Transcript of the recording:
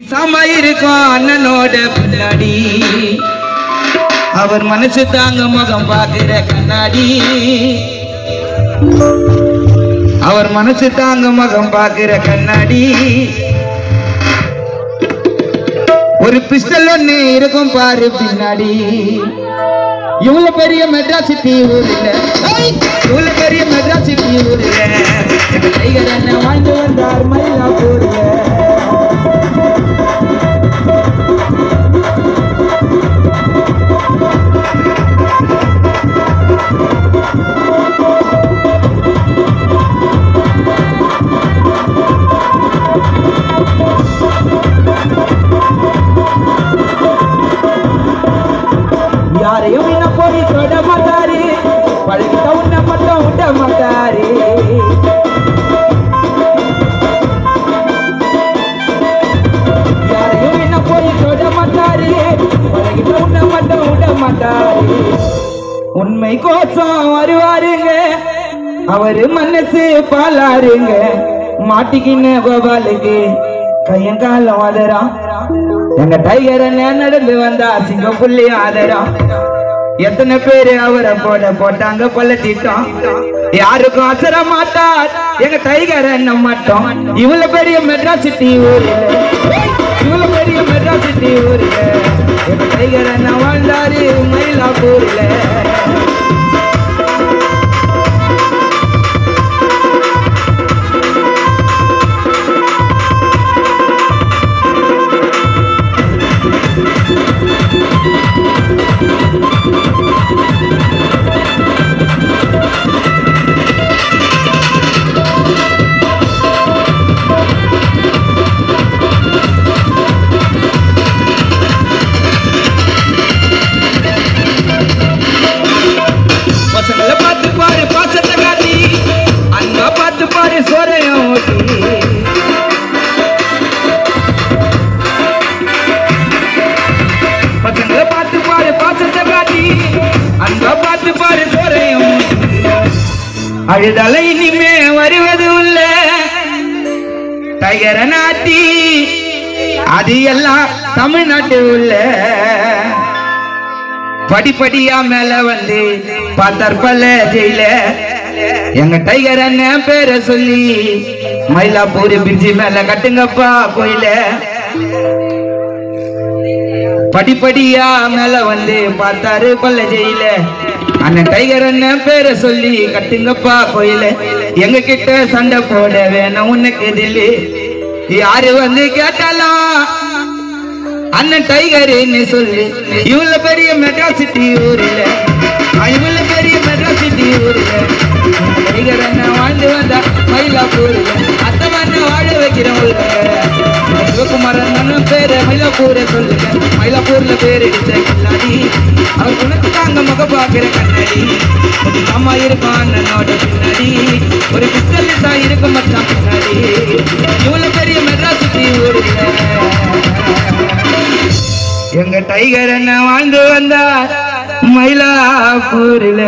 சமையிருக்கும் அண்ணனோட பின்னாடி அவர் மனசு தாங்க முகம் பார்க்கிற கண்ணாடி அவர் மனசு தாங்க முகம் பார்க்கிற கண்ணாடி ஒரு பிஸ்டல் ஒண்ணு இருக்கும் பாரு பின்னாடி இவ்வளவு பெரிய மெட்ராஸ் சிட்டி ஊர்ல இவ்வளவு பெரிய மெட்ராஸ் சிட்டி ஊர்ல டைகர் அண்ணன் வாழ்ந்து வந்தார் மயிலாப்பூர்ல யாரையும் என்ன போய் தொட மாட்டாரு பழகிட்ட உன்ன மட்டும் விட மாட்டாரு யாரையும் என்ன போய் தொட மாட்டாரு பழகிட்ட உன்ன மட்டும் விட மாட்டாரு உண்மை கோசம் வருவாருங்க அவரு மனசு பாலாருங்க மாட்டிக்கின கோபாலுக்கு கையங்காலம் ஆதரம் எங்க டைகர் அண்ணன் நடந்து வந்தா சிங்கம் புள்ளி ஆதரம் எத்தனை பேரு அவரை போட்டாங்க பள்ளத்திட்டோம் யாருக்கும் அசர மாட்டார் எங்க டைகர் அண்ணன் மட்டும் இவ்வளவு பெரிய மெட்ராஸ் சிட்டி ஊர்ல இவ்வளவு பெரிய மெட்ராஸ் சிட்டி ஊர்ல எங்க டைகர் அண்ணன் வாழ்ந்தாரு மயிலாப்பூர்ல பார்த்து பாரு பாசத்தை காட்டி அன்பா பார்த்து பாரு சோரையும் ஓட்டி பசங்களை பார்த்து பாரு பாசத்தை காட்டி அன்பா பார்த்து பாரு சோரையும் அழுதலை இனிமே வருவது உள்ள டைகர நாட்டி அது எல்லாம் தமிழ்நாட்டு உள்ள படிப்படியா மேல வந்து பார்த்தார் பல ஜெயில எங்க டைகர் அண்ணன் பேரை சொல்லி மயிலாப்பூர் பிரிட்ஜி மேல கட்டுங்கப்பா கோயில படிப்படியா மேல வந்து பார்த்தாரு பல ஜெயில அண்ணன் டைகர் அண்ணன் பேரை சொல்லி கட்டுங்கப்பா கோயில எங்க கிட்ட சண்டை போட வேணும் உனக்கு எதில் யாரு வந்து கேட்டாலும் அண்ணன் டைகர்னு சொல்லு இவ்வளவு பெரிய மெட்ராஸ் சிட்டி ஊர்ல இவ்வளவு பெரிய மெட்ராஸ் சிட்டி ஊர்ல டைகர் அண்ணன் வாழ்ந்து வந்தா மயிலாப்பூர்ல அத்தவண்ண வாழ வைக்கிறவங்க சிவகுமாரன் அண்ணன் பேரு மயிலாப்பூரை சொல்லுங்க மயிலாப்பூர்ல பேர் எடுத்த கண்ணாடி அவர் குணத்து தாங்க முக பாக்குற கண்ணாடி அம்மா இருக்கும் அண்ணனோட பின்னாடி ஒரு பிஸ்டல் தான் இருக்கும் மச்சான் பின்னாடி இவ்வளவு பெரிய மெட்ராஸ் சிட்டி ஊர்ல எங்க டைகர் அண்ணன் வாழ்ந்து வந்தார் மயிலாப்பூர்ல.